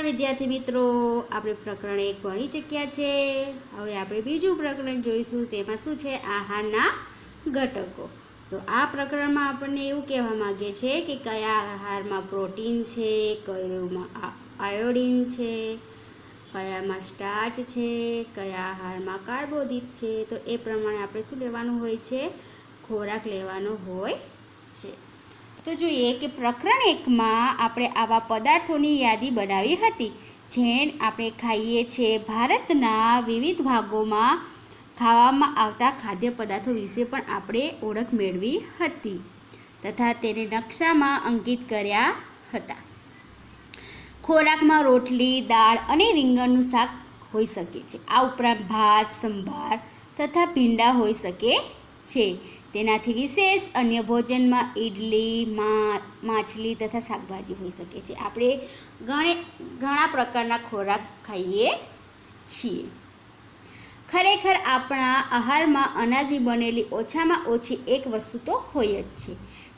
વિદ્યાર્થી મિત્રો, આપણે પ્રકરણ 1 ભણી ચૂક્યા છે। હવે આપણે બીજું પ્રકરણ જોઈશું। તેમાં શું છે? આહારના ઘટકો। તો આ પ્રકરણમાં આપણને એવું કહેવા માંગે છે કે કયા આહારમાં પ્રોટીન છે, કયામાં આયોડિન છે, કયામાં સ્ટાર્ચ છે, કયા આહારમાં કાર્બોદિત છે। તો એ પ્રમાણે આપણે શું લેવાનું હોય છે? ખોરાક લેવાનો હોય છે। તો જોઈએ કે પ્રકરણ 1માં આપણે આવા પદાર્થોની યાદી બનાવી હતી જેને આપણે ખાઈએ છીએ। ભારતના વિવિધ ભાગોમાં ખાવામાં આવતા ખાદ્ય પદાર્થો વિશે પણ આપણે ઓળખ મેળવી હતી તથા તેને નકશામાં અંકિત કર્યા હતા। ખોરાકમાં રોટલી, દાળ અને રીંગણનું શાક હોઈ શકે છે। આ ઉપરાંત ભાત, સંભાર તથા ભીંડા હોઈ શકે છે। તેનાથી વિશેષ અન્ય ભોજનમાં ઇડલી, માછલી તથા શાકભાજી હોઈ શકે છે। આપણે ઘણા પ્રકારના ખોરાક ખાઈએ છીએ। ખરેખર આપણા આહારમાં અનાજની બનેલી ઓછામાં ઓછી એક વસ્તુ તો હોય જ છે।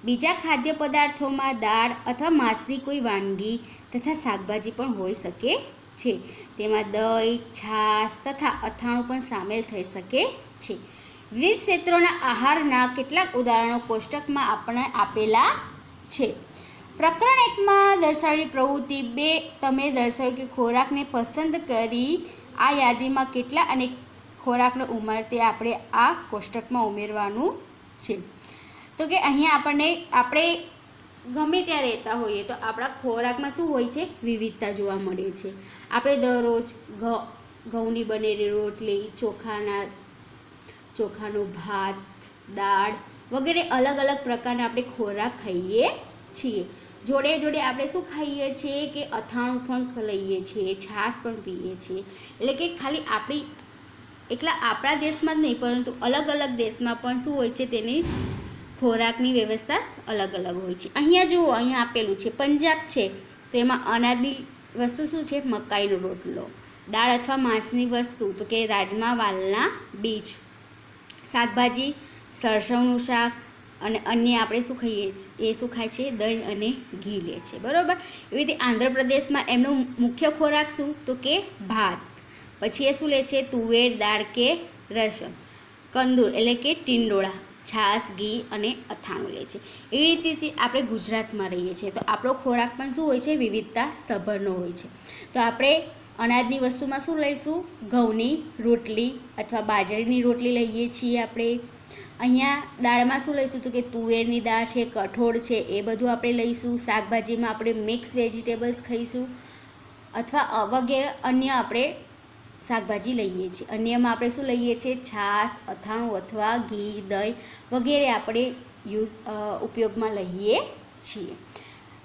બીજા ખાદ્ય પદાર્થોમાં દાળ અથવા માંસની કોઈ વાનગી તથા શાકભાજી પણ હોઈ શકે છે। તેમાં દહીં, છાશ તથા અથાણું પણ સામેલ થઈ શકે છે। વિવિધ ક્ષેત્રોના આહારના કેટલાક ઉદાહરણો કોષ્ટકમાં આપણે આપેલા છે। પ્રકરણ 1માં દર્શાવેલી પ્રવૃત્તિ 2 તમે દર્શાવ્યું કે ખોરાકને પસંદ કરી આ યાદીમાં કેટલા અને ખોરાકનો ઉમેર તે આપણે આ કોષ્ટકમાં ઉમેરવાનું છે। તો કે અહીંયા આપણે ગમે ત્યાં રહેતા હોઈએ તો આપણા ખોરાકમાં શું હોય છે? વિવિધતા જોવા મળે છે। આપણે દરરોજ ઘઉંની બનેલી રોટલી, ચોખાનો ભાત, દાળ વગેરે અલગ અલગ પ્રકારના આપણે ખોરાક ખાઈએ છીએ। જોડે જોડે આપણે શું ખાઈએ છીએ કે અથાણું પણ લઈએ છીએ, છાશ પણ પીએ છીએ। એટલે કે ખાલી આપણા દેશમાં જ નહીં પરંતુ અલગ અલગ દેશમાં પણ શું હોય છે? તેની ખોરાકની વ્યવસ્થા અલગ અલગ હોય છે। અહીંયા જુઓ, અહીંયા આપેલું છે પંજાબ છે તો એમાં અનાજની વસ્તુ શું છે? મકાઈનો રોટલો। દાળ અથવા માંસની વસ્તુ તો કે રાજમા, વાલના બીજ। શાકભાજી સરસવનું શાક અને અન્ય આપણે શું ખાઈએ છીએ? એ શું ખાય છે? દહીં અને ઘી લે છે, બરાબર। એવી રીતે આંધ્રપ્રદેશમાં એમનો મુખ્ય ખોરાક શું? તો કે ભાત। પછી એ શું લે છે? તુવેર દાળ કે રસમ, કંદૂર એટલે કે ટીંડોળા, છાશ, ઘી અને અથાણું લે છે। એવી રીતે આપણે ગુજરાતમાં રહીએ છીએ તો આપણો ખોરાક પણ શું હોય છે? વિવિધતા સભરનો હોય છે। તો આપણે અનાજની વસ્તુમાં શું લઈશું? ઘઉંની રોટલી અથવા બાજરીની રોટલી લઈએ છીએ આપણે। અહીંયા દાળમાં શું લઈશું? તો કે તુવેરની દાળ છે, કઠોળ છે, એ બધું આપણે લઈશું। શાકભાજીમાં આપણે મિક્સ વેજીટેબલ્સ ખાઈશું અથવા વગેરે અન્ય આપણે શાકભાજી લઈએ છીએ। અન્યમાં આપણે શું લઈએ છીએ? છાશ, અથાણું અથવા ઘી, દહીં વગેરે આપણે ઉપયોગમાં લઈએ છીએ।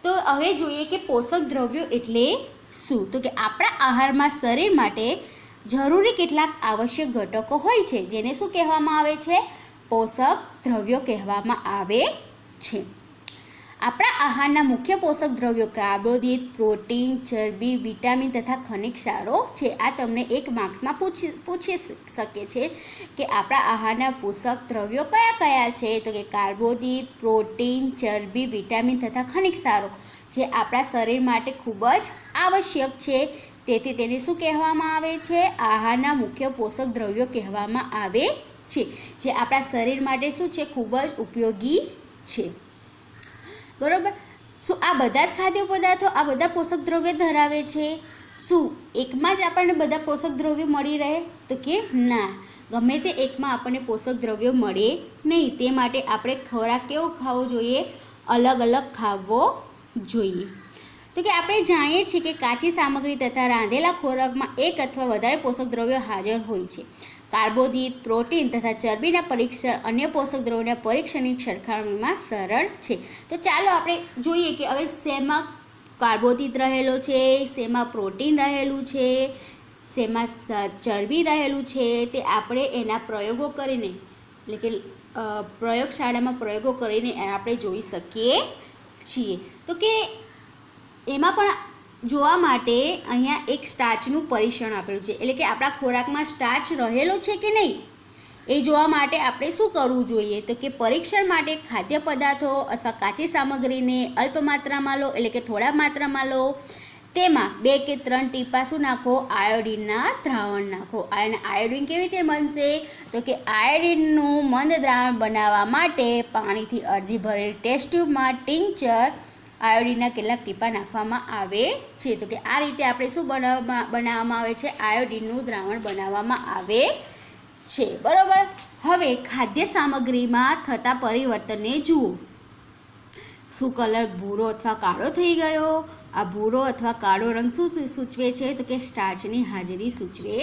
તો હવે જોઈએ કે પોષક દ્રવ્યો એટલે શું? તો કે આપણા આહારમાં શરીર માટે જરૂરી કેટલાક આવશ્યક ઘટકો હોય છે જેને શું કહેવામાં આવે છે? પોષક દ્રવ્યો કહેવામાં આવે છે। આપણા આહારના મુખ્ય પોષક દ્રવ્યો કાર્બોદિત, પ્રોટીન, ચરબી, વિટામિન તથા ખનિજ ક્ષારો છે। આ તમને એક માર્ક્સમાં પૂછી શકે છે કે આપણા આહારના પોષક દ્રવ્યો કયા કયા છે? તો કે કાર્બોદિત, પ્રોટીન, ચરબી, વિટામિન તથા ખનિજ ક્ષારો જે આપણા શરીર માટે ખૂબ જ આવશ્યક છે। તેથી તેને શું કહેવામાં આવે છે? આહારના મુખ્ય પોષક દ્રવ્યો કહેવામાં આવે છે જે આપણા શરીર માટે શું છે? ખૂબ જ ઉપયોગી છે, બરાબર। શું આ બધા જ ખાદ્ય પદાર્થો આ બધા પોષક દ્રવ્યો ધરાવે છે? શું એકમાં જ આપણને બધા પોષક દ્રવ્યો મળી રહે? તો કે ના, ગમે તે એકમાં આપણને પોષક દ્રવ્યો મળે નહીં। તે માટે આપણે ખોરાક કેવો ખાવો જોઈએ? અલગ અલગ ખાવો જોઈએ। તો કે આપણે જાણીએ છીએ કે કાચી સામગ્રી તથા રાંધેલા ખોરાકમાં એક અથવા વધારે પોષક દ્રવ્યો હાજર હોય છે। કાર્બોદિત, પ્રોટીન તથા ચરબીના પરીક્ષણ અન્ય પોષક દ્રવ્યોના પરીક્ષણની સરખામણીમાં સરળ છે। તો ચાલો આપણે જોઈએ કે હવે શેમાં કાર્બોદિત રહેલો છે, શેમાં પ્રોટીન રહેલું છે, શેમાં ચરબી રહેલું છે, તે આપણે એના પ્રયોગો કરીને એટલે કે પ્રયોગશાળામાં પ્રયોગો કરીને આપણે જોઈ શકીએ છીએ। તો કે એમાં પણ જોવા માટે અહીંયા એક સ્ટાર્ચનું પરીક્ષણ આપેલું છે એટલે કે આપણા ખોરાકમાં સ્ટાર્ચ રહેલો છે કે નહીં એ જોવા માટે આપણે શું કરવું જોઈએ? તો કે પરીક્ષણ માટે ખાદ્ય પદાર્થો અથવા કાચી સામગ્રીને અલ્પ માત્રામાં લો એટલે કે થોડા માત્રામાં લો। તેમાં 2 કે 3 ટીપા શું નાખો, આયોડિનના દ્રાવણ નાખો. અને આયોડિન કેવી રીતે બનશે, તો કે આયોડિનનું મંદ દ્રાવણ બનાવવા માટે પાણીથી અડધી ભરેલી ટેસ્ટ ટ્યુબમાં ટિંકચર આયોડિનના કેટલાક ટીપા નાખવામાં આવે છે. તો કે આ રીતે આપણે શું બનાવવામાં આવે છે, આયોડિનનું દ્રાવણ બનાવવામાં આવે છે. બરાબર. હવે ખાદ્ય સામગ્રીમાં થતા પરિવર્તનને જુઓ. શું કલર ભૂરો અથવા કાળો થઈ ગયો? આ ભૂરો અથવા કાળો રંગ શું સૂચવે છે, તો કે સ્ટાર્ચની હાજરી સૂચવે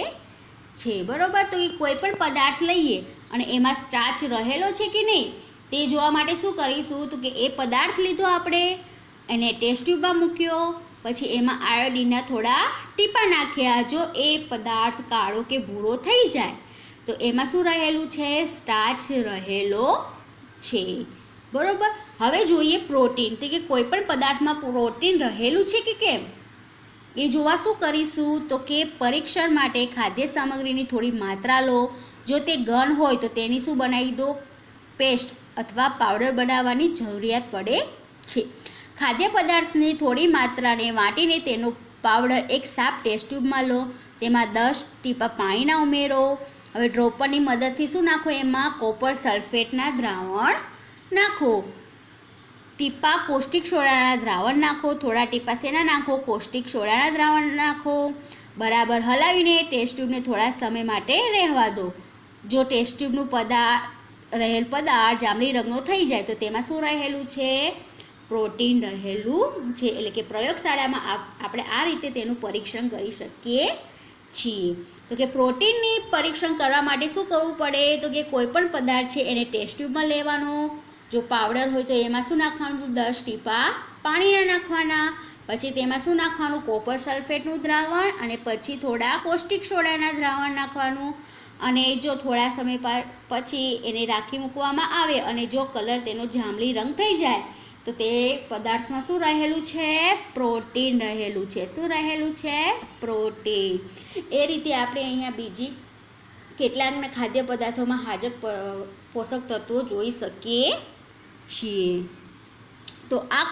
છે. બરાબર. તો એ કોઈ પણ પદાર્થ લઈએ અને એમાં સ્ટાર્ચ રહેલો છે કે નહીં તે જોવા માટે શું કરીશું, તો કે એ પદાર્થ લીધો આપણે, એને ટેસ્ટ ટ્યુબમાં મૂક્યો, પછી એમાં આયોડિનના થોડા ટીપા નાખ્યા. જો એ પદાર્થ કાળો કે ભૂરો થઈ જાય તો એમાં શું રહેલું છે, સ્ટાર્ચ રહેલો છે. બરાબર. હવે જોઈએ પ્રોટીન, તો કે કોઈ પણ પદાર્થમાં પ્રોટીન રહેલું છે કે કેમ એ જોવા શું કરીશું, તો કે પરીક્ષણ માટે ખાદ્ય સામગ્રીની થોડી માત્રા લો. જો તે ઘન હોય તો તેની શું બનાવી દો, પેસ્ટ અથવા પાવડર બનાવવાની જરૂરિયાત પડે છે. ખાદ્ય પદાર્થની થોડી માત્રાને વાટીને તેનો પાવડર એક સાફ ટેસ્ટ ટ્યુબમાં લો. તેમાં 10 ટીપા પાણીના ઉમેરો. હવે ડ્રોપરની મદદથી શું નાખો, એમાં કોપર સલ્ફેટના દ્રાવણ નાખો. ટીપા કોસ્ટિક સોડાના દ્રાવણ નાખો. થોડા ટીપા શેના નાખો, કોસ્ટિક સોડાના દ્રાવણ નાખો. બરાબર હલાવીને ટેસ્ટ ટ્યુબને થોડા સમય માટે રહેવા દો. જો ટેસ્ટ ટ્યુબનું રહેલ પદાર્થ જાંબલી રંગનો થઈ જાય તો તેમાં શું રહેલું છે, પ્રોટીન રહેલું છે. એટલે કે પ્રયોગશાળામાં આપણે આ રીતે તેનું પરીક્ષણ કરી શકીએ છીએ. તો કે પ્રોટીનની પરીક્ષણ કરવા માટે શું કરવું પડે, તો કે કોઈ પણ પદાર્થ છે એને ટેસ્ટ ટ્યુબમાં લેવાનો. જો પાવડર હોય તો એમાં શું નાખવાનું, 10 ટીપા પાણીના નાખવાના. પછી તેમાં શું નાખવાનું, કોપર સલ્ફેટનું દ્રાવણ, અને પછી થોડા કોસ્ટિક સોડાના દ્રાવણ નાખવાનું. અને જો થોડા સમય પછી એને રાખી મૂકવામાં આવે અને જો કલર તેનો જાંબલી રંગ થઈ જાય તો તે પદાર્થમાં શું રહેલું છે, પ્રોટીન રહેલું છે. શું રહેલું છે, પ્રોટીન. એ રીતે આપણે અહીંયા બીજી કેટલાક ખાદ્ય પદાર્થોમાં હાજર પોષક તત્વો જોઈ શકીએ છીએ. તો આ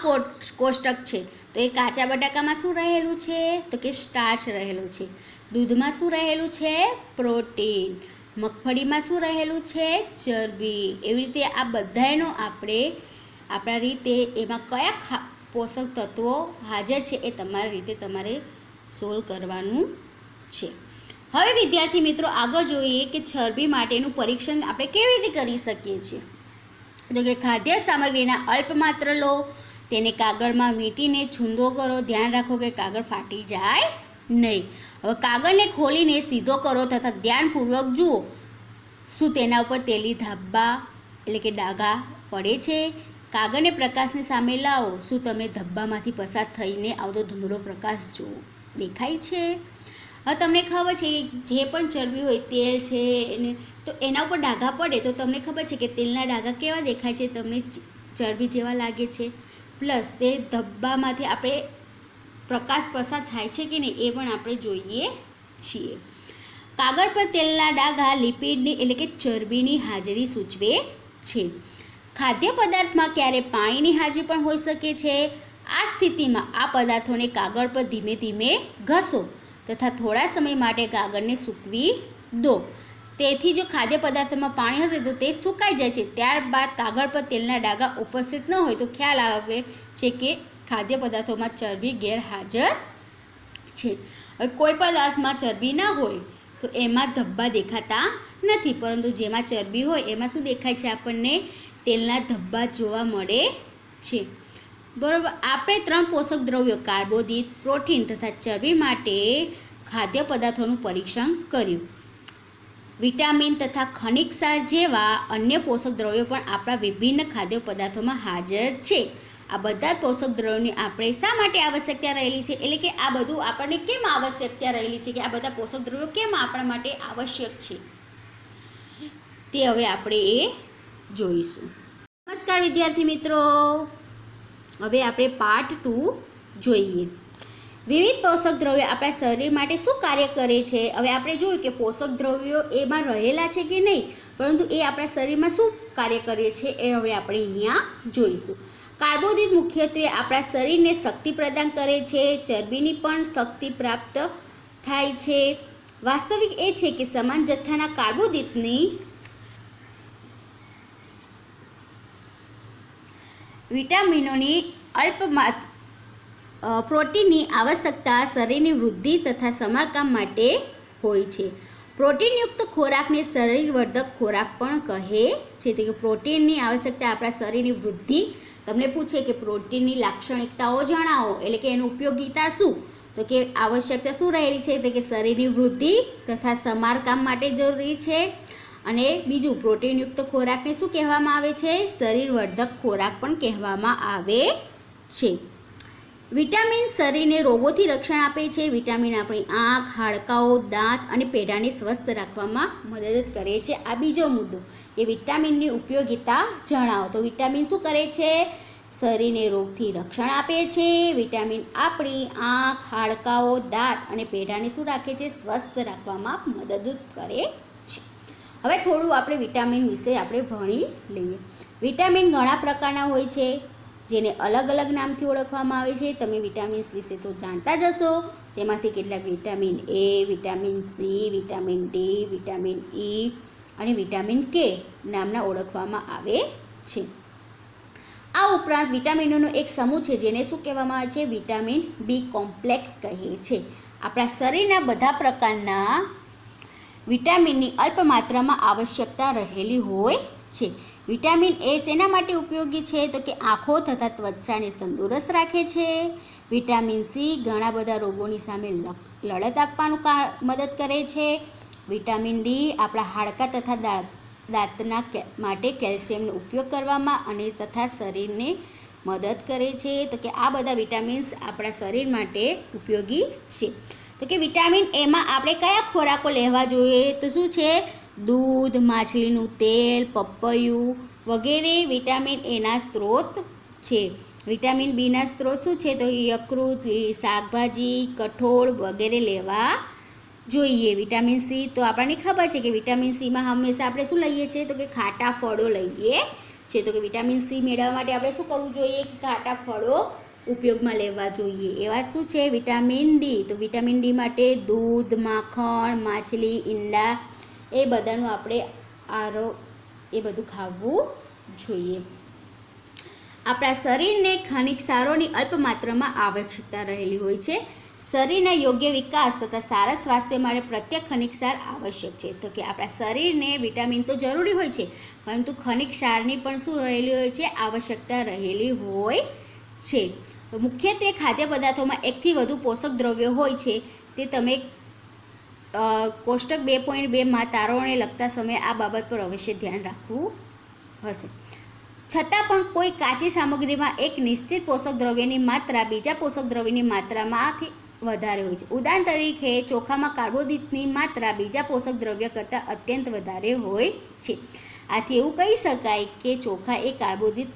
કોષ્ટક છે. તો એ કાચા બટાકામાં શું રહેલું છે, તો કે સ્ટાર્ચ રહેલું છે. દૂધમાં શું રહેલું છે, પ્રોટીન. મગફળીમાં શું રહેલું છે, ચરબી. એવી રીતે આ બધાનો આપણે આપણા રીતે એમાં કયા પોષક તત્વો હાજર છે એ તમારી રીતે તમારે સોલ્વ કરવાનું છે. હવે વિદ્યાર્થી મિત્રો આગળ જોઈએ કે ચરબી માટેનું પરીક્ષણ આપણે કેવી રીતે કરી શકીએ છીએ. તો કે ખાદ્ય સામગ્રીના અલ્પ માત્ર લો, તેને કાગળમાં વીંટીને છૂંદો કરો. ધ્યાન રાખો કે કાગળ ફાટી જાય નહીં. હવે કાગળને ખોલીને સીધો કરો તથા ધ્યાનપૂર્વક જુઓ શું તેના ઉપર તેલી ધબ્બા એટલે કે ડાઘા પડે છે. કાગળને પ્રકાશની સામે લાવો. શું તમે ધબ્બામાંથી પસાર થઈને આવતો ધૂંધળો પ્રકાશ જુઓ દેખાય છે. હવે તમને ખબર છે જે પણ ચરબી હોય, તેલ છે એને તો એના ઉપર ડાઘા પડે તો તમને ખબર છે કે તેલના ડાઘા કેવા દેખાય છે, તમને ચરબી જેવા લાગે છે. પ્લસ તે ધબ્બામાંથી આપણે પ્રકાશ પસાર થાય છે કે નહીં એ પણ આપણે જોઈએ છીએ. કાગળ પર તેલના ડાઘા લિપિડની એટલે કે ચરબીની હાજરી સૂચવે છે. ખાદ્ય પદાર્થમાં ક્યારેક પાણીની હાજરી પણ હોઈ શકે છે. આ સ્થિતિમાં આ પદાર્થોને કાગળ પર ધીમે ધીમે ઘસો તથા થોડા સમય માટે કાગળને સૂકવી દો. તેથી જો ખાદ્ય પદાર્થમાં પાણી હશે તો તે સુકાઈ જાય છે. ત્યારબાદ કાગળ પર તેલના ડાઘા ઉપસ્થિત ન હોય તો ખ્યાલ આવે છે કે ખાદ્ય પદાર્થોમાં ચરબી ગેરહાજર છે. હવે કોઈ પદાર્થમાં ચરબી ના હોય તો એમાં ધબ્બા દેખાતા નથી, પરંતુ જેમાં ચરબી હોય એમાં શું દેખાય છે, આપણને તેલના ધબ્બા જોવા મળે છે. બરાબર. આપણે 3 પોષક દ્રવ્યો કાર્બોદિત, પ્રોટીન તથા ચરબી માટે ખાદ્ય પદાર્થોનું પરીક્ષણ કર્યું. વિટામિન તથા ખનિજ ક્ષાર જેવા અન્ય પોષક દ્રવ્યો પણ આપણા વિભિન્ન ખાદ્ય પદાર્થોમાં હાજર છે. આ બધા પોષક દ્રવ્યોની આપણે શા માટે આવશ્યકતા રહેલી છે, એટલે કે આ બધું આપણને કેમ આવશ્યકતા રહેલી છે, કે આ બધા પોષક દ્રવ્યો કેમ આપણા માટે આવશ્યક છે તે હવે આપણે એ જોઈશું. નમસ્કાર વિદ્યાર્થી મિત્રો, હવે આપણે પાર્ટ 2 જોઈએ. વિવિધ પોષક દ્રવ્યો આપણા શરીર માટે શું કાર્ય કરે છે. હવે આપણે જોયું કે પોષક દ્રવ્યો એમાં રહેલા છે કે નહીં, પરંતુ એ આપણા શરીરમાં શું કાર્ય કરે છે એ હવે આપણે અહીંયા જોઈશું. કાર્બોદિત મુખ્યત્વે આપણા શરીરને શક્તિ પ્રદાન કરે છે, ચરબીની પણ શક્તિ પ્રાપ્ત થાય છે. વાસ્તવિક એ છે કે સમાન જથ્થાના કાર્બોદિતની વિટામિનોની પ્રોટીનની આવશ્યકતા શરીરની વૃદ્ધિ તથા સમારકામ માટે હોય છે. પ્રોટીનયુક્ત ખોરાકને શરીરવર્ધક ખોરાક પણ કહે છે. તો કે પ્રોટીનની આવશ્યકતા આપણા શરીરની વૃદ્ધિ. તમને પૂછે કે પ્રોટીનની લાક્ષણિકતાઓ જણાવો, એટલે કે એની ઉપયોગિતા શું, તો કે આવશ્યકતા શું રહેલી છે, તો કે શરીરની વૃદ્ધિ તથા સમારકામ માટે જરૂરી છે. અને બીજું, પ્રોટીનયુક્ત ખોરાકને શું કહેવામાં આવે છે? શરીરવર્ધક ખોરાક પણ કહેવામાં આવે છે. વિટામિન શરીરને રોગોથી રક્ષણ આપે છે. વિટામિન આપણી આંખ, હાડકાઓ, દાંત અને પેઢાને સ્વસ્થ રાખવામાં મદદ કરે છે. આ બીજો મુદ્દો કે વિટામિનની ઉપયોગિતા જણાવો. તો વિટામિન શું કરે છે? શરીરને રોગથી રક્ષણ આપે છે. વિટામિન આપણી આંખ, હાડકાઓ, દાંત અને પેઢાને શું રાખે છે? સ્વસ્થ રાખવામાં મદદ કરે છે. હવે થોડું આપણે વિટામિન વિશે આપણે ભણી લઈએ. વિટામિન ઘણા પ્રકારના હોય છે, જેને અલગ અલગ નામથી ઓળખવામાં આવે છે. તમે વિટામિન્સ વિશે તો જાણતા જ હશો. તેમાંથી કેટલાક vitamin A, vitamin C, vitamin D, vitamin E અને વિટામિન કે નામના ઓળખવામાં આવે છે. આ ઉપરાંત વિટામિનોનો એક સમૂહ છે જેને શું કહેવામાં આવે છે? વિટામિન બી કોમ્પ્લેક્સ કહે છે. આપણા શરીરના બધા પ્રકારના વિટામિનની અલ્પ માત્રામાં આવશ્યકતા રહેલી હોય છે. વિટામિન એ શેના માટે ઉપયોગી છે? તો કે આંખો તથા ત્વચાને તંદુરસ્ત રાખે છે. વિટામિન સી ઘણા બધા રોગોની સામે લડત આપવાનું મદદ કરે છે. વિટામિન ડી આપણા હાડકાં તથા દાંતના માટે કેલ્શિયમનો ઉપયોગ કરવામાં અને તથા શરીરને મદદ કરે છે. તો કે આ બધા વિટામિન્સ આપણા શરીર માટે ઉપયોગી છે. તો કે વિટામિન એમાં આપણે કયા ખોરાકો લેવા જોઈએ? તો શું છે? દૂધ, માછલીનું તેલ, પપૈયું વગેરે વિટામિન એના સ્ત્રોત છે. વિટામિન બીના સ્ત્રોત શું છે? તો યકૃત, લીલી શાકભાજી, કઠોળ વગેરે લેવા જોઈએ. વિટામિન સી તો આપણને ખબર છે કે વિટામિન સીમાં હંમેશા આપણે શું લઈએ છીએ? તો કે ખાટા ફળો લઈએ છીએ. તો કે વિટામિન સી મેળવવા માટે આપણે શું કરવું જોઈએ? કે ખાટા ફળો ઉપયોગમાં લેવા જોઈએ. એવા શું છે? Vitamin D. તો વિટામિન ડી માટે દૂધ, માખણ, માછલી, ઈંડા એ બધાનું આપણે એ બધું ખાવું જોઈએ. આપણા શરીરને ખનિજ ક્ષારોની અલ્પ માત્રામાં આવશ્યકતા રહેલી હોય છે. શરીરના યોગ્ય વિકાસ તથા સારા સ્વાસ્થ્ય માટે પ્રત્યેક ખનિજ ક્ષાર આવશ્યક છે. તો કે આપણા શરીરને વિટામિન તો જરૂરી હોય છે, પરંતુ ખનિજ ક્ષારની પણ શું રહેલી હોય છે? આવશ્યકતા રહેલી હોય છે. તો મુખ્યત્વે ખાદ્ય પદાર્થોમાં એકથી વધુ પોષક દ્રવ્યો હોય છે. તે તમે કોષ્ટક 2.2માં તારવોને લગતા સમયે આ બાબત પર અવશ્ય ધ્યાન રાખવું હશે. છતાં પણ કોઈ કાચી સામગ્રીમાં એક નિશ્ચિત પોષક દ્રવ્યની માત્રા બીજા પોષક દ્રવ્યની માત્રામાંથી વધારે હોય છે. ઉદાહરણ તરીકે ચોખામાં કાર્બોદિતની માત્રા બીજા પોષક દ્રવ્ય કરતાં અત્યંત વધારે હોય છે. આથી એવું કહી શકાય કે ચોખા એ કાર્બોદિત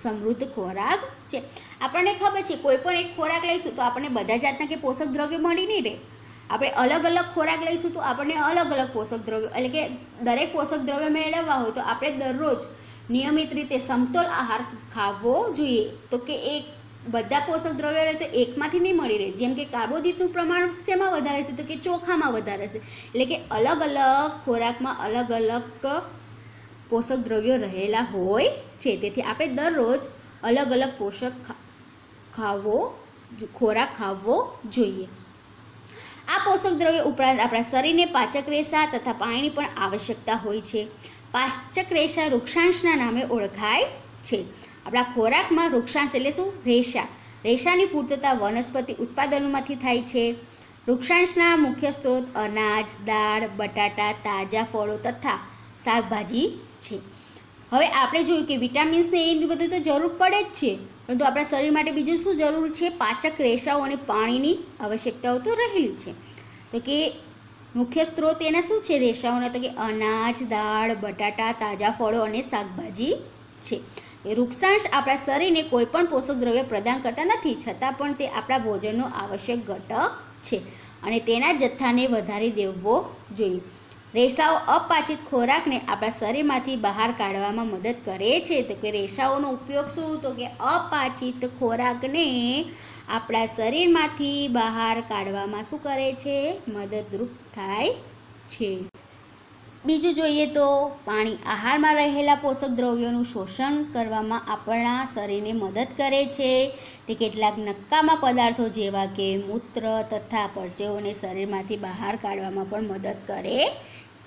સમૃદ્ધ ખોરાક છે. આપણને ખબર છે કોઈ પણ એક ખોરાક લઈશું તો આપણને બધા જાતના કે પોષક દ્રવ્યો મળી નહીં રહે. આપણે અલગ અલગ ખોરાક લઈશું તો આપણને અલગ અલગ પોષક દ્રવ્યો, એટલે કે દરેક પોષક દ્રવ્ય મેળવવા હોય તો આપણે દરરોજ નિયમિત રીતે સમતોલ આહાર ખાવો જોઈએ. તો કે એક બધા પોષક દ્રવ્યો તો એકમાંથી નહીં મળી રહે. જેમ કે કાર્બોદિતનું પ્રમાણ શેમાં વધારે છે? તો કે ચોખામાં વધારે છે. એટલે કે અલગ અલગ ખોરાકમાં અલગ અલગ પોષક દ્રવ્યો રહેલા હોય છે. તેથી આપણે દરરોજ અલગ અલગ ખોરાક ખાવો જોઈએ. આ પોષક દ્રવ્યો ઉપરાંત આપણા શરીરને પાચક રેશા તથા પાણીની પણ આવશ્યકતા હોય છે. પાચક રેશા વૃક્ષાંશના નામે ઓળખાય છે. આપણા ખોરાકમાં વૃક્ષાંશ એટલે શું? રેશા. રેશાની પૂર્તતા વનસ્પતિ ઉત્પાદનોમાંથી થાય છે. વૃક્ષાંશના મુખ્ય સ્ત્રોત અનાજ, દાળ, બટાટા, તાજા ફળો તથા શાકભાજી છે. હવે આપણે જોયું કે વિટામિન્સ ને એની બધું તો જરૂર પડે જ છે, પરંતુ આપણા શરીર માટે બીજું શું જરૂર છે? પાચક રેશાઓ અને પાણીની આવશ્યકતાઓ તો રહેલી છે. તો કે મુખ્ય સ્ત્રોત એના શું છે રેશાઓના? તો કે અનાજ, દાળ, બટાટા, તાજા ફળો અને શાકભાજી છે. વૃક્ષાંશ આપણા શરીરને કોઈ પણ પોષક દ્રવ્ય પ્રદાન કરતા નથી, છતાં પણ તે આપણા ભોજનનો આવશ્યક ઘટક છે અને તેના જથ્થાને વધારી દેવો જોઈએ. રેસાઓ અપાચિત ખોરાકને આપણા શરીરમાંથી બહાર કાઢવામાં મદદ કરે છે. તો કે રેસાઓનો ઉપયોગ શું? તો કે અપાચિત ખોરાકને આપણા શરીરમાંથી બહાર કાઢવામાં શું કરે છે? મદદરૂપ થાય છે. બીજું જોઈએ તો પાણી આહારમાં રહેલા પોષક દ્રવ્યોનું શોષણ કરવામાં આપણા શરીરને મદદ કરે છે. તે કેટલાક નકામા પદાર્થો જેવા કે મૂત્ર તથા પરસેવોને શરીરમાંથી બહાર કાઢવામાં પણ મદદ કરે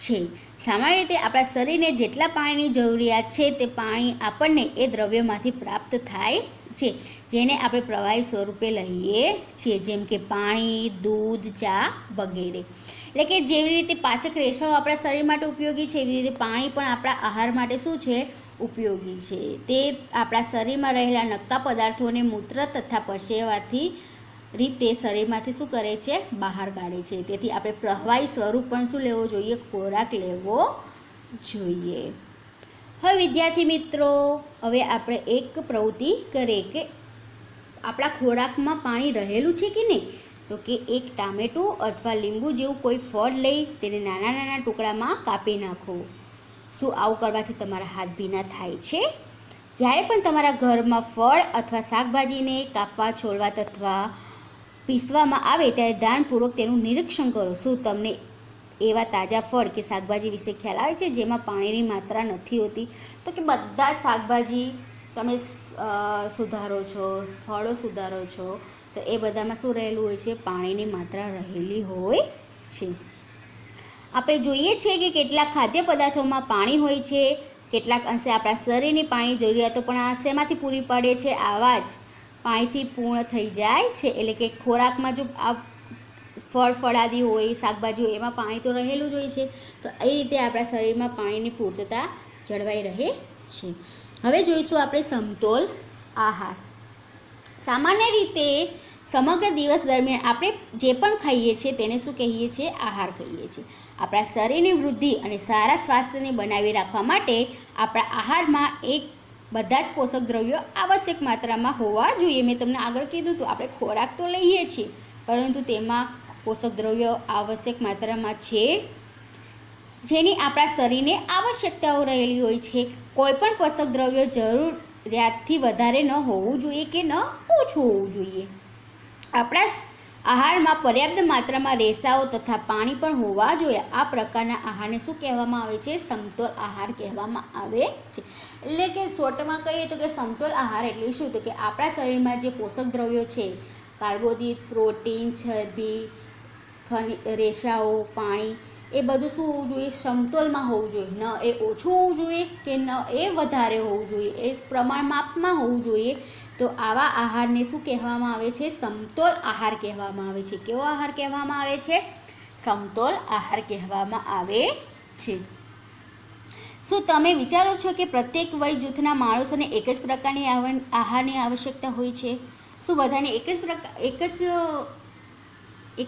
છે. સામાન્ય રીતે આપણા શરીરને જેટલા પાણીની જરૂરિયાત છે તે પાણી આપણને એ દ્રવ્યોમાંથી પ્રાપ્ત થાય છે, જેને આપણે પ્રવાહી સ્વરૂપે લઈએ છીએ, જેમ કે પાણી, દૂધ, ચા વગેરે. એટલે કે જેવી રીતે પાચક રેસાઓ આપણા શરીર માટે ઉપયોગી છે, એવી રીતે પાણી પણ આપણા આહાર માટે શું છે? ઉપયોગી છે. તે આપણા શરીરમાં રહેલા નક્કા પદાર્થોને મૂત્ર તથા પરસેવાથી રીતે શરીરમાંથી શું કરે છે? બહાર કાઢે છે. તેથી આપણે પ્રવાહી સ્વરૂપ પણ શું લેવો જોઈએ? ખોરાક લેવો જોઈએ. હવે વિદ્યાર્થી મિત્રો, હવે આપણે એક પ્રવૃત્તિ કરીએ કે આપણા ખોરાકમાં પાણી રહેલું છે કે નહીં. તો કે એક ટામેટું અથવા લીંબુ જેવું કોઈ ફળ લઈ તેને નાના નાના ટુકડામાં કાપી નાખો. શું આવું કરવાથી તમારા હાથ ભીના થાય છે? જ્યારે પણ તમારા ઘરમાં ફળ અથવા શાકભાજીને કાપવા, છોલવા અથવા પીસવામાં આવે ત્યારે ધ્યાનપૂર્વક તેનું નિરીક્ષણ કરો. શું તમને એવા તાજા ફળ કે શાકભાજી વિશે ખ્યાલ આવે છે જેમાં પાણીની માત્રા નથી હોતી? તો કે બધા જ શાકભાજી તમે સુધારો છો, ફળો સુધારો છો, તો એ બધામાં શું રહેલું હોય છે? પાણીની માત્રા રહેલી હોય છે. આપણે જોઈએ છીએ કે કેટલાક ખાદ્ય પદાર્થોમાં પાણી હોય છે. કેટલાક અંશે આપણા શરીરની પાણી જરૂરિયાતો પણ આ શેમાંથી પૂરી પાડે છે? આવા જ પાણીથી પૂર્ણ થઈ જાય છે. એટલે કે ખોરાકમાં જો આ ફળાદી હોય, શાકભાજી હોય, એમાં પાણી તો રહેલું જ હોય છે. તો એ રીતે આપણા શરીરમાં પાણીની પૂર્તતા જળવાઈ રહે છે. હવે જોઈશું આપણે સમતોલ આહાર. સામાન્ય રીતે સમગ્ર દિવસ દરમિયાન આપણે જે પણ ખાઈએ છીએ તેને શું કહીએ છીએ? આહાર કહીએ છીએ. આપણા શરીરની વૃદ્ધિ અને સારા સ્વાસ્થ્યને બનાવી રાખવા માટે આપણા આહારમાં બધા જ પોષક દ્રવ્યો આવશ્યક માત્રામાં હોવા જોઈએ. મેં તમને આગળ કીધું હતું, આપણે ખોરાક તો લઈએ છીએ, પરંતુ તેમાં પોષક દ્રવ્યો આવશ્યક માત્રામાં છે, જેની આપણા શરીરને આવશ્યકતાઓ રહેલી હોય છે. કોઈ પણ પોષક દ્રવ્યો જરૂરિયાતથી વધારે ન હોવું જોઈએ કે ન ઓછું હોવું જોઈએ. આપણા આહારમાં પર્યાપ્ત માત્રામાં રેસાઓ તથા પાણી પણ હોવા જોઈએ. આ પ્રકારના આહારને શું કહેવામાં આવે છે? સમતોલ આહાર કહેવામાં આવે છે. એટલે કે શોર્ટમાં કહીએ તો કે સમતોલ આહાર એટલે શું? તો કે આપણા શરીરમાં જે પોષક દ્રવ્યો છે, કાર્બોદિત, પ્રોટીન, ચરબી, રેસાઓ, પાણી, એ બધું શું હોવું જોઈએ? સમતોલમાં હોવું જોઈએ. ન એ ઓછું હોવું જોઈએ કે ન એ વધારે હોવું જોઈએ, એ પ્રમાણ માપમાં હોવું જોઈએ. તો આવા આહારને શું કહેવામાં આવે છે? સમતોલ આહાર કહેવામાં આવે છે. કેવો આહાર કહેવામાં આવે છે? સમતોલ આહાર કહેવામાં આવે છે. શું તમે વિચારો છો કે પ્રત્યેક વય જૂથના માણસોને એક જ પ્રકારની આહારની આવશ્યકતા હોય છે? શું બધાને એક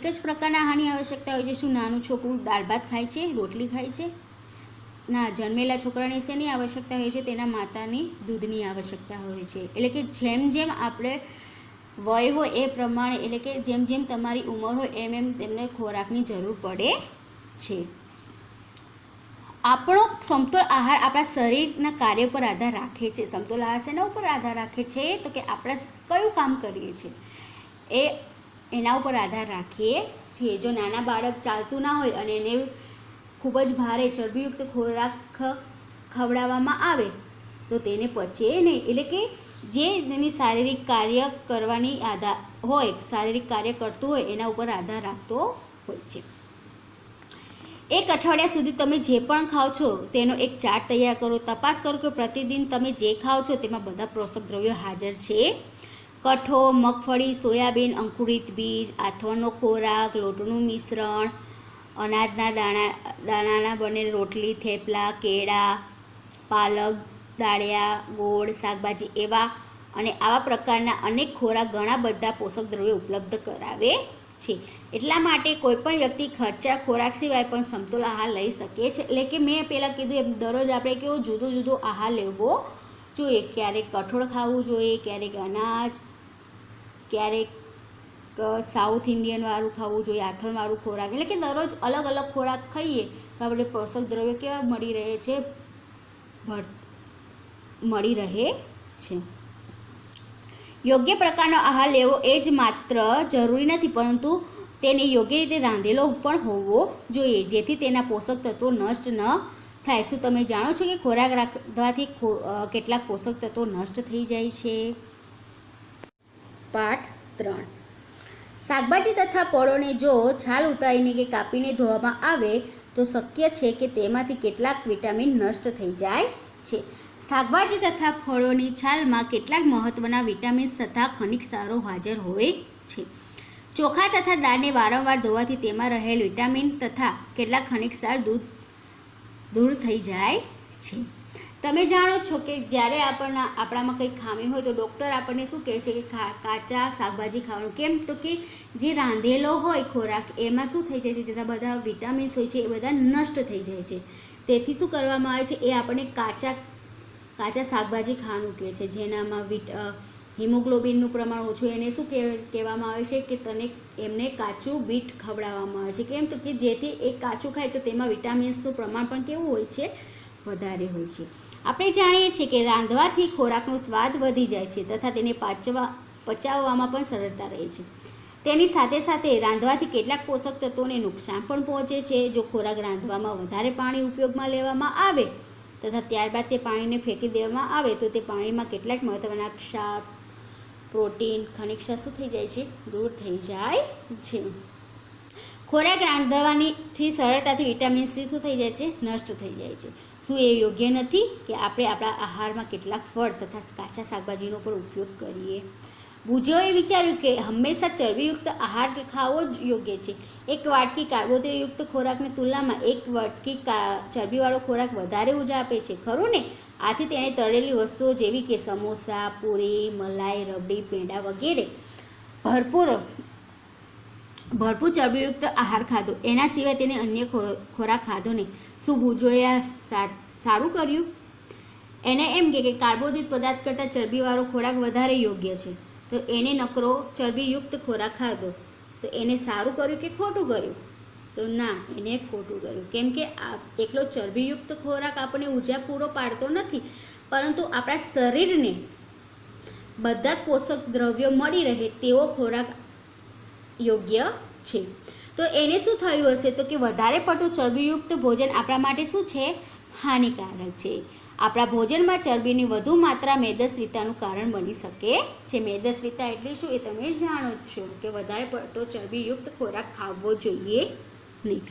જ પ્રકારના આહારની આવશ્યકતા હોય છે? શું નાનું છોકરું દાળ ભાત ખાય છે, રોટલી ખાય છે? ના, જન્મેલા છોકરાની શેની આવશ્યકતા હોય છે? તેના માતાની દૂધની આવશ્યકતા હોય છે. એટલે કે જેમ જેમ આપણે વય હોય એ પ્રમાણે, એટલે કે જેમ જેમ તમારી ઉંમર હોય એમ એમ તેમને ખોરાકની જરૂર પડે છે. આપણો સમતોલ આહાર આપણા શરીરના કાર્ય પર આધાર રાખે છે. સમતોલ આહાર શેના ઉપર આધાર રાખે છે? તો કે આપણે કયું કામ કરીએ છીએ એના ઉપર આધાર રાખીએ છીએ. જો નાના બાળક ચાલતું ના હોય અને એને ખૂબ જ ભારે ચરબીયુક્ત ખોરાક ખવડાવવામાં આવે તો તેને પચે નહીં. એટલે કે જે તેની શારીરિક કાર્ય કરવાની શારીરિક કાર્ય કરતું હોય એના ઉપર આધાર રાખતો હોય છે. એક અઠવાડિયા સુધી તમે જે પણ ખાઓ છો તેનો એક ચાર્ટ તૈયાર કરો. તપાસ કરો કે પ્રતિદિન તમે જે ખાઓ છો તેમાં બધા પોષક દ્રવ્યો હાજર છે. કઠોળ, મગફળી, સોયાબીન, અંકુરિત બીજ, આથવણનો ખોરાક, લોટનું મિશ્રણ, અનાજના દાણાના બનેલ રોટલી, થેપલા, કેળા, પાલક, દાળિયા, ગોળ, શાકભાજી આવા પ્રકારના અનેક ખોરાક ઘણા બધા પોષક દ્રવ્યો ઉપલબ્ધ કરાવે છે. એટલા માટે કોઈપણ વ્યક્તિ ખર્ચા ખોરાક સિવાય પણ સમતોલ આહાર લઈ શકે છે. એટલે કે મેં પહેલાં કીધું એમ દરરોજ આપણે કેવો જુદો જુદો આહાર લેવો જોઈએ. ક્યારેક કઠોળ ખાવું જોઈએ, ક્યારેક અનાજ, ક્યારેક સાઉથ ઇન્ડિયન વાળું ખાવું જોઈએ, આથણવાળું ખોરાક. એટલે કે દરરોજ અલગ અલગ ખોરાક ખાઈએ તો આપણે પોષક દ્રવ્યો કેવા મળી રહે છે, મળી રહે છે. યોગ્ય પ્રકારનો આહાર લેવો એ જ માત્ર જરૂરી નથી, પરંતુ તેને યોગ્ય રીતે રાંધેલો પણ હોવો જોઈએ, જેથી તેના પોષક તત્વો નષ્ટ ન થાય. શું તમે જાણો છો કે ખોરાક રાખવાથી કેટલાક પોષક તત્વો નષ્ટ થઈ જાય છે? પાઠ 3. શાકભાજી તથા ફળોને જો છાલ ઉતારીને કે કાપીને ધોવામાં આવે તો શક્ય છે કે તેમાંથી કેટલાક વિટામિન નષ્ટ થઈ જાય છે. શાકભાજી તથા ફળોની છાલમાં કેટલાક મહત્ત્વના વિટામિન્સ તથા ખનિજ ક્ષારો હાજર હોય છે. ચોખા તથા દાળને વારંવાર ધોવાથી તેમાં રહેલ વિટામિન તથા કેટલાક ખનિજ ક્ષાર દૂર થઈ જાય છે. તમે જાણો છો કે જ્યારે આપણામાં કંઈ ખામી હોય તો ડૉક્ટર આપણને શું કહે છે કે કાચા શાકભાજી ખાવાનું. કેમ? તો કે જે રાંધેલો હોય ખોરાક એમાં શું થઈ જાય છે, જેટલા બધા વિટામિન્સ હોય છે એ બધા નષ્ટ થઈ જાય છે. તેથી શું કરવામાં આવે છે, એ આપણને કાચા શાકભાજી ખાવાનું કહે છે, જેનામાં હિમોગ્લોબિનનું પ્રમાણ ઓછું. એને શું કહેવામાં આવે છે કે એમને કાચું બીટ ખવડાવવામાં આવે છે. કેમ? તો કે જેથી એ કાચું ખાય તો તેમાં વિટામિન્સનું પ્રમાણ પણ કેવું હોય છે, વધારે હોય છે. આપણે જાણીએ છીએ કે રાંધવાથી ખોરાકનો સ્વાદ વધી જાય છે તથા તેને પચાવવામાં પણ સરળતા રહે છે. તેની સાથે સાથે રાંધવાથી કેટલાક પોષક તત્વોને નુકસાન પણ પહોંચે છે. જો ખોરાક રાંધવામાં વધારે પાણી ઉપયોગમાં લેવામાં આવે તથા ત્યારબાદ તે પાણીને ફેંકી દેવામાં આવે તો તે પાણીમાં કેટલાક મહત્ત્વના ક્ષાર, પ્રોટીન, ખનિજ ક્ષાર શું થઈ જાય છે, દૂર થઈ જાય છે. ખોરાક રાંધવાથી સરળતાથી વિટામિન સી શું થઈ જાય છે, નષ્ટ થઈ જાય છે. શું એ યોગ્ય નથી કે આપણે આપણા આહારમાં કેટલાક ફળ તથા કાચા શાકભાજીનો પણ ઉપયોગ કરીએ? બુજોએ વિચાર્યું કે હંમેશા ચરબીયુક્ત આહાર ખાવો જ યોગ્ય છે. એક વાટકી કાર્બોદિતયુક્ત ખોરાકની તુલનામાં એક વાટકી ચરબીવાળો ખોરાક વધારે ઉર્જા આપે છે, ખરું ને? આથી તેણે તળેલી વસ્તુઓ જેવી કે સમોસા, પૂરી, મલાઈ, રબડી, પેંડા વગેરે ભરપૂર ચરબીયુક્ત આહાર ખાધો. એના સિવાય તેને અન્ય ખોરાક ખાધો નહીં. શું બુજોએ સારું કર્યું? એને એમ કે કાર્બોદિત પદાર્થ કરતાં ચરબીવાળો ખોરાક વધારે યોગ્ય છે, તો એને નકરો ચરબીયુક્ત ખોરાક ખાધો. તો એને સારું કર્યું કે ખોટું કર્યું? તો ના, એને ખોટું કર્યું. કેમ કે એકલો ચરબીયુક્ત ખોરાક આપણને ઉર્જા પૂરો પાડતો નથી, પરંતુ આપણા શરીરને બધા જ પોષક દ્રવ્યો મળી રહે તેવો ખોરાક યોગ્ય છે. તો એને શું થયું હશે, તો કે વધારે પડતું ચરબીયુક્ત ભોજન આપણા માટે શું છે, હાનિકારક છે. આપણા ભોજનમાં ચરબીની વધુ માત્રા મેદસ્વીતાનું કારણ બની શકે છે. મેદસ્વીતા એટલે શું એ તમે જાણો જ છો કે વધારે પડતો ચરબીયુક્ત ખોરાક ખાવો જોઈએ નહીં.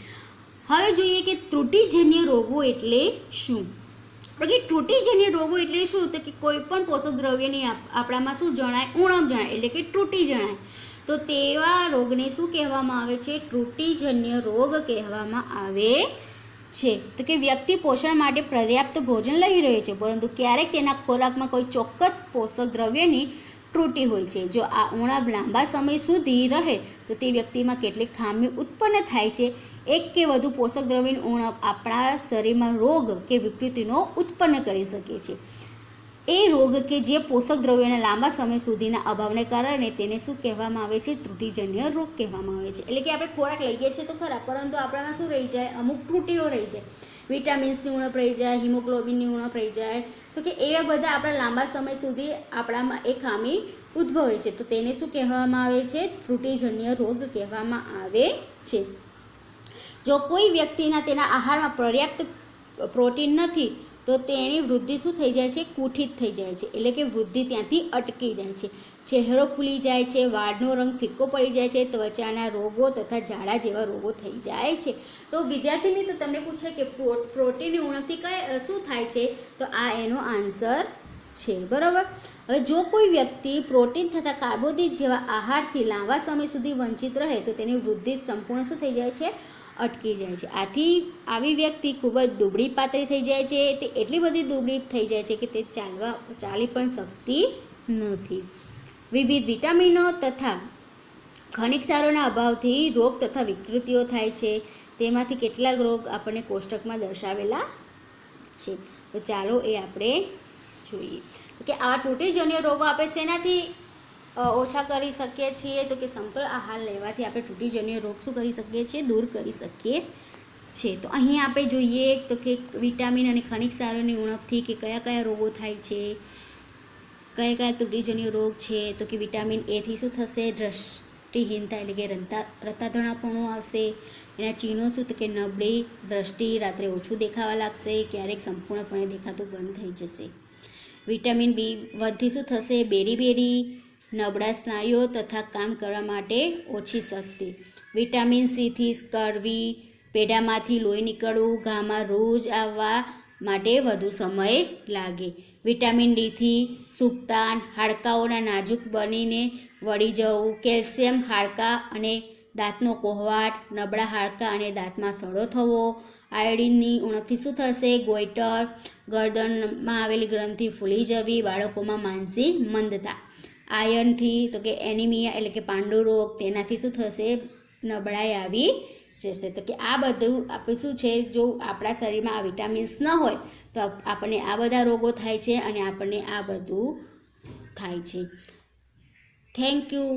હવે જોઈએ કે ત્રુટિજન્ય રોગો એટલે શું. કે ત્રુટિજન્ય રોગો એટલે શું, તો કે કોઈ પણ પોષક દ્રવ્યની આપણામાં શું જણાય, ઉણપ જણાય, એટલે કે ત્રુટિ જણાય. તો તેવા રોગને શું કહેવામાં આવે છે, ત્રુટિજન્ય રોગ કહેવામાં આવે છે. તો કે વ્યક્તિ પોષણ માટે પર્યાપ્ત ભોજન લઈ રહ્યો છે, પરંતુ ક્યારેક તેના ખોરાકમાં કોઈ ચોક્કસ પોષક દ્રવ્યની ત્રુટિ હોય છે. જો આ ઉણપ લાંબા સમય સુધી રહે તો તે વ્યક્તિમાં કેટલીક ખામી ઉત્પન્ન થાય છે. એક કે વધુ પોષક દ્રવ્યની ઉણપ આપણા શરીરમાં રોગ કે વિકૃતિનો ઉત્પન્ન કરી શકે છે. એ રોગ કે જે પોષક દ્રવ્યોના લાંબા સમય સુધીના અભાવને કારણે તેને શું કહેવામાં આવે છે, ત્રુટિજન્ય રોગ કહેવામાં આવે છે. એટલે કે આપણે ખોરાક લઈએ છીએ તો ખરા, પરંતુ આપણામાં શું રહી જાય, અમુક ત્રુટિઓ રહી જાય. વિટામિન્સની ઉણપ રહી જાય, હિમોગ્લોબિનની ઉણપ રહી જાય. તો કે એવા બધા આપણા લાંબા સમય સુધી આપણામાં એ ખામી ઉદ્ભવે છે. તો તેને શું કહેવામાં આવે છે, ત્રુટિજન્ય રોગ કહેવામાં આવે છે. જો કોઈ વ્યક્તિના તેના આહારમાં પર્યાપ્ત પ્રોટીન નથી તો તેની વૃદ્ધિ શું થઈ જાય છે, કુંઠિત થઈ જાય છે. એટલે કે વૃદ્ધિ ત્યાંથી અટકી જાય છે. ચહેરો ફૂલી જાય છે, વાળનો રંગ ફીકો પડી જાય છે, ત્વચાના રોગો તથા ઝાડા જેવા રોગો થઈ જાય છે. તો વિદ્યાર્થી મિત્રો તમને પૂછે કે પ્રોટીનની ઉણપથી શું થાય છે, તો આ એનો આન્સર છે. બરાબર. હવે જો કોઈ વ્યક્તિ પ્રોટીન તથા કાર્બોદિત જેવા આહારથી લાંબા સમય સુધી વંચિત રહે તો તેની વૃદ્ધિ સંપૂર્ણ શું થઈ જાય છે, અટકી જાય છે. આથી આવી વ્યક્તિ ખૂબ જ દુબળી પાતળી થઈ જાય છે. તે એટલી બધી દુબળી થઈ જાય છે કે તે ચાલી પણ શકતી નથી. વિવિધ વિટામિનો તથા ખનિજ ક્ષારોના અભાવથી રોગ તથા વિકૃતિઓ થાય છે. તેમાંથી કેટલાક રોગ આપણને કોષ્ટકમાં દર્શાવેલા છે. તો ચાલો એ આપણે જોઈએ કે આ ત્રુટિજન્ય રોગો આપણે શેનાથી ઓછા કરી શકીએ છીએ, તો કે સમતોલ આહાર લેવાથી આપણે ત્રુટિજન્ય રોગ શું કરી શકીએ છીએ, દૂર કરી શકીએ છે. તો અહીં આપણે જોઈએ તો કે વિટામિન અને ખનિજ ક્ષારોની ઉણપથી કે કયા કયા રોગો થાય છે, કયા કયા ત્રુટિજન્ય રોગ છે. તો કે વિટામિન એથી શું થશે, દ્રષ્ટિહીનતા એટલે કે રતાધણાપણું આવશે. એના ચિહ્નો શું, તો કે નબળી દ્રષ્ટિ, રાત્રે ઓછું દેખાવા લાગશે, ક્યારેક સંપૂર્ણપણે દેખાતું બંધ થઈ જશે. વિટામિન બી વધથી શું થશે, બેરી નબળા સ્નાયુઓ તથા કામ કરવા માટે ઓછી શક્તિ. વિટામિન સીથી સ્કર્વી, પેઢામાંથી લોહી નીકળવું, ઘામાં રૂજ આવવા માટે વધુ સમય લાગે. વિટામિન ડીથી સુકતાન, હાડકાઓના નાજુક બનીને વળી જવું. કેલ્શિયમ, હાડકાં અને દાંતનો કોહવાટ, નબળા હાડકાં અને દાંતમાં સડો થવો. આયોડિનની ઉણપથી શું થશે, ગોઈટર, ગરદનમાં આવેલી ગ્રંથિ ફૂલી જવી, બાળકોમાં માનસિક મંદતા. આયર્નથી તો કે એનિમિયા એટલે કે પાંડુ રોગ, તેનાથી શું થશે, નબળાઈ આવી જશે. તો કે આ બધું આપણે શું છે, જો આપણા શરીરમાં આ વિટામિન્સ ન હોય તો આપણને આ બધા રોગો થાય છે અને આપણને આ બધું થાય છે. Thank you.